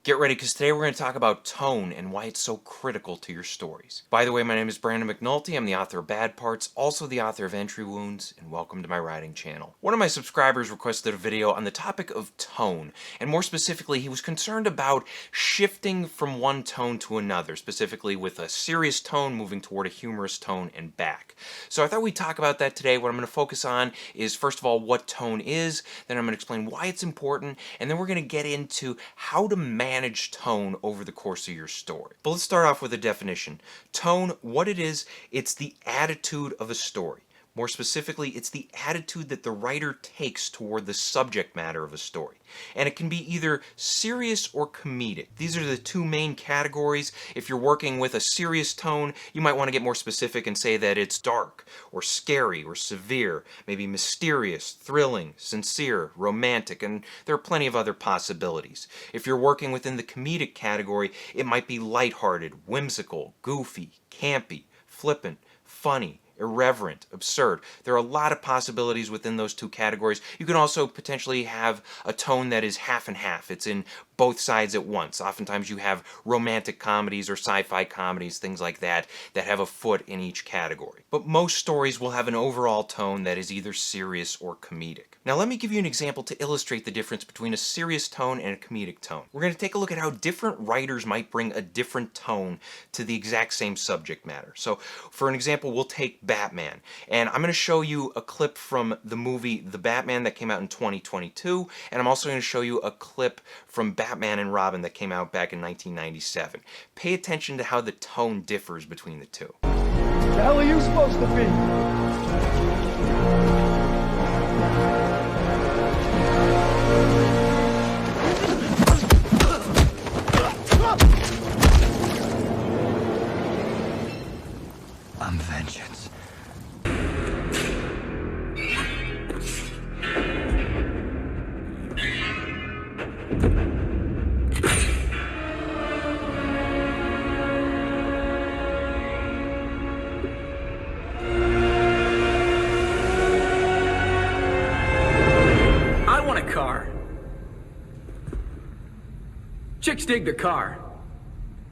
Get ready, because today we're going to talk about tone and why it's so critical to your stories. By the way, my name is Brandon McNulty. I'm the author of Bad Parts, also the author of Entry Wounds, and welcome to my writing channel. One of my subscribers requested a video on the topic of tone, and more specifically, he was concerned about shifting from one tone to another, specifically with a serious tone moving toward a humorous tone and back. So I thought we'd talk about that today. What I'm going to focus on is, first of all, what tone is, then I'm going to explain why it's important, and then we're going to get into how to manage tone over the course of your story. But let's start off with a definition. Tone, what it is, it's the attitude of a story. More specifically, it's the attitude that the writer takes toward the subject matter of a story. And it can be either serious or comedic. These are the two main categories. If you're working with a serious tone, you might want to get more specific and say that it's dark, or scary, or severe, maybe mysterious, thrilling, sincere, romantic, and there are plenty of other possibilities. If you're working within the comedic category, it might be lighthearted, whimsical, goofy, campy, flippant, funny, irreverent, absurd. There are a lot of possibilities within those two categories. You can also potentially have a tone that is half and half. It's in both sides at once. Oftentimes you have romantic comedies or sci-fi comedies, things like that, that have a foot in each category. But most stories will have an overall tone that is either serious or comedic. Now let me give you an example to illustrate the difference between a serious tone and a comedic tone. We're going to take a look at how different writers might bring a different tone to the exact same subject matter. So for an example, we'll take Batman, and I'm going to show you a clip from the movie The Batman that came out in 2022, and I'm also going to show you a clip from Batman and Robin that came out back in 1997. Pay attention to how the tone differs between the two. The hell are you supposed to be? I'm vengeance. I want a car. Chicks dig the car.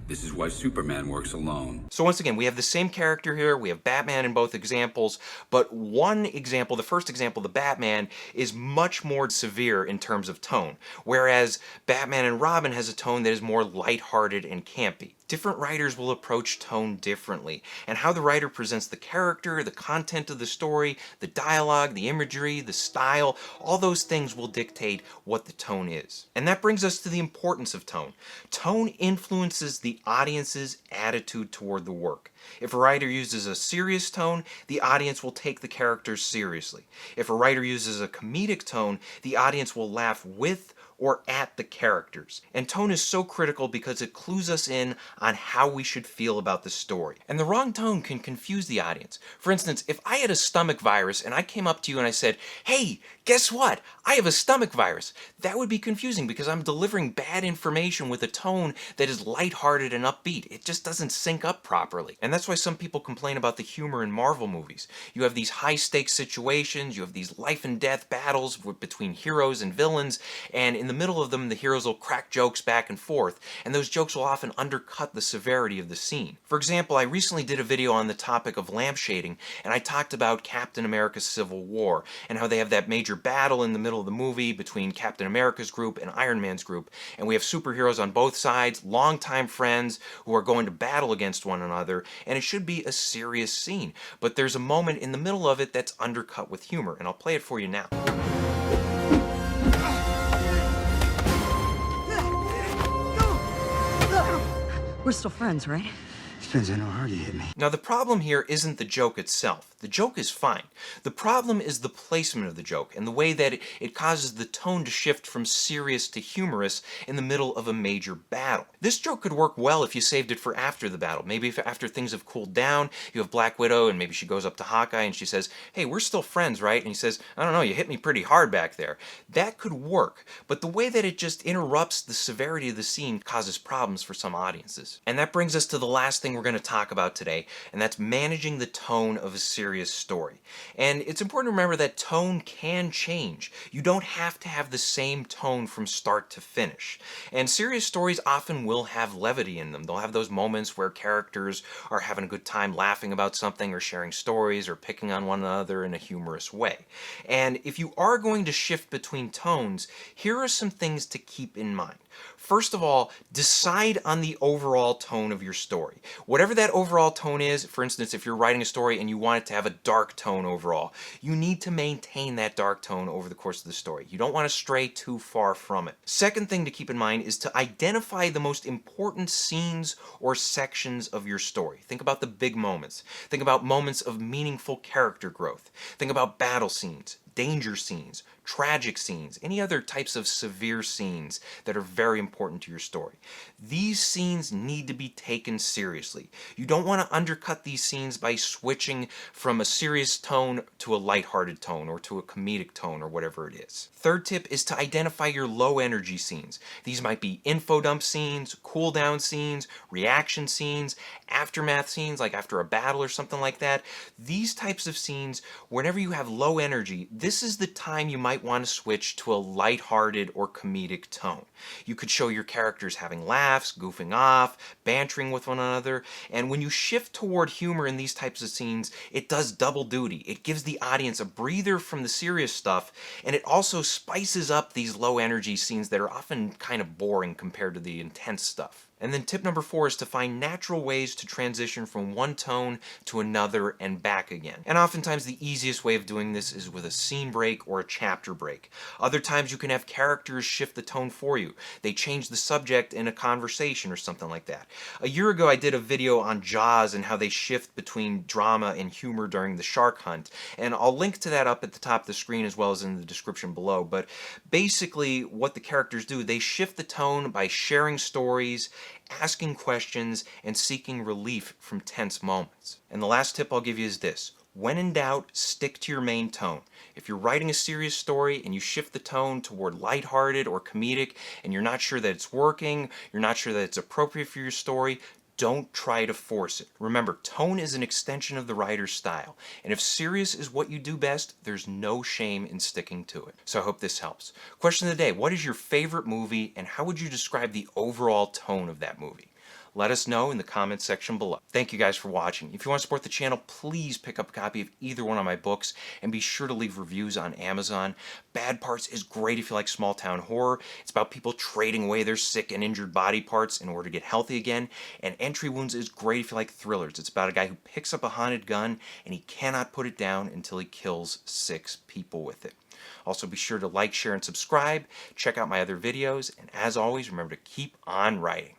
This is why Superman works alone. So once again, we have the same character here, we have Batman in both examples, but one example, the first example, the Batman, is much more severe in terms of tone, whereas Batman and Robin has a tone that is more lighthearted and campy. Different writers will approach tone differently, and how the writer presents the character, the content of the story, the dialogue, the imagery, the style, all those things will dictate what the tone is. And that brings us to the importance of tone. Tone influences the audience's attitude toward the work. If a writer uses a serious tone, the audience will take the characters seriously. If a writer uses a comedic tone, the audience will laugh with or at the characters. And tone is so critical because it clues us in on how we should feel about the story. And the wrong tone can confuse the audience. For instance, if I had a stomach virus and I came up to you and I said, "Hey, guess what? I have a stomach virus," that would be confusing because I'm delivering bad information with a tone that is lighthearted and upbeat. It just doesn't sync up properly. And that's why some people complain about the humor in Marvel movies. You have these high-stakes situations, you have these life and death battles between heroes and villains, and in the middle of them, the heroes will crack jokes back and forth, and those jokes will often undercut the severity of the scene. For example, I recently did a video on the topic of lampshading, and I talked about Captain America's Civil War, and how they have that major battle in the middle of the movie between Captain America's group and Iron Man's group, and we have superheroes on both sides, longtime friends who are going to battle against one another, and it should be a serious scene. But there's a moment in the middle of it that's undercut with humor, and I'll play it for you now. We're still friends, right? Depends on how hard you hit me. Now the problem here isn't the joke itself. The joke is fine. The problem is the placement of the joke and the way that it causes the tone to shift from serious to humorous in the middle of a major battle. This joke could work well if you saved it for after the battle. Maybe if after things have cooled down, you have Black Widow and maybe she goes up to Hawkeye and she says, "Hey, we're still friends, right?" And he says, "I don't know, you hit me pretty hard back there." That could work, but the way that it just interrupts the severity of the scene causes problems for some audiences. And that brings us to the last thing we're going to talk about today, and that's managing the tone of a serious story. And it's important to remember that tone can change. You don't have to have the same tone from start to finish. And serious stories often will have levity in them. They'll have those moments where characters are having a good time laughing about something or sharing stories or picking on one another in a humorous way. And if you are going to shift between tones, here are some things to keep in mind. First of all, decide on the overall tone of your story. Whatever that overall tone is, for instance, if you're writing a story and you want it to have a dark tone overall, you need to maintain that dark tone over the course of the story. You don't want to stray too far from it. Second thing to keep in mind is to identify the most important scenes or sections of your story. Think about the big moments. Think about moments of meaningful character growth. Think about battle scenes, danger scenes, tragic scenes, any other types of severe scenes that are very important to your story. These scenes need to be taken seriously. You don't want to undercut these scenes by switching from a serious tone to a lighthearted tone or to a comedic tone or whatever it is. Third tip is to identify your low energy scenes. These might be info dump scenes, cool down scenes, reaction scenes, aftermath scenes like after a battle or something like that. These types of scenes, whenever you have low energy, this is the time you might want to switch to a lighthearted or comedic tone. You could show your characters having laughs, goofing off, bantering with one another, and when you shift toward humor in these types of scenes, it does double duty. It gives the audience a breather from the serious stuff, and it also spices up these low energy scenes that are often kind of boring compared to the intense stuff. And then tip number 4 is to find natural ways to transition from one tone to another and back again. And oftentimes the easiest way of doing this is with a scene break or a chapter break. Other times you can have characters shift the tone for you. They change the subject in a conversation or something like that. A year ago I did a video on Jaws and how they shift between drama and humor during the shark hunt. And I'll link to that up at the top of the screen as well as in the description below. But basically what the characters do, they shift the tone by sharing stories, asking questions, and seeking relief from tense moments. And the last tip I'll give you is this. When in doubt, stick to your main tone. If you're writing a serious story and you shift the tone toward lighthearted or comedic and you're not sure that it's working, you're not sure that it's appropriate for your story, don't try to force it. Remember, tone is an extension of the writer's style, and if serious is what you do best, there's no shame in sticking to it. So I hope this helps. Question of the day, what is your favorite movie, and how would you describe the overall tone of that movie? Let us know in the comments section below. Thank you guys for watching. If you want to support the channel, please pick up a copy of either one of my books and be sure to leave reviews on Amazon. Bad Parts is great if you like small town horror. It's about people trading away their sick and injured body parts in order to get healthy again. And Entry Wounds is great if you like thrillers. It's about a guy who picks up a haunted gun and he cannot put it down until he kills 6 people with it. Also be sure to like, share, and subscribe. Check out my other videos. And as always, remember to keep on writing.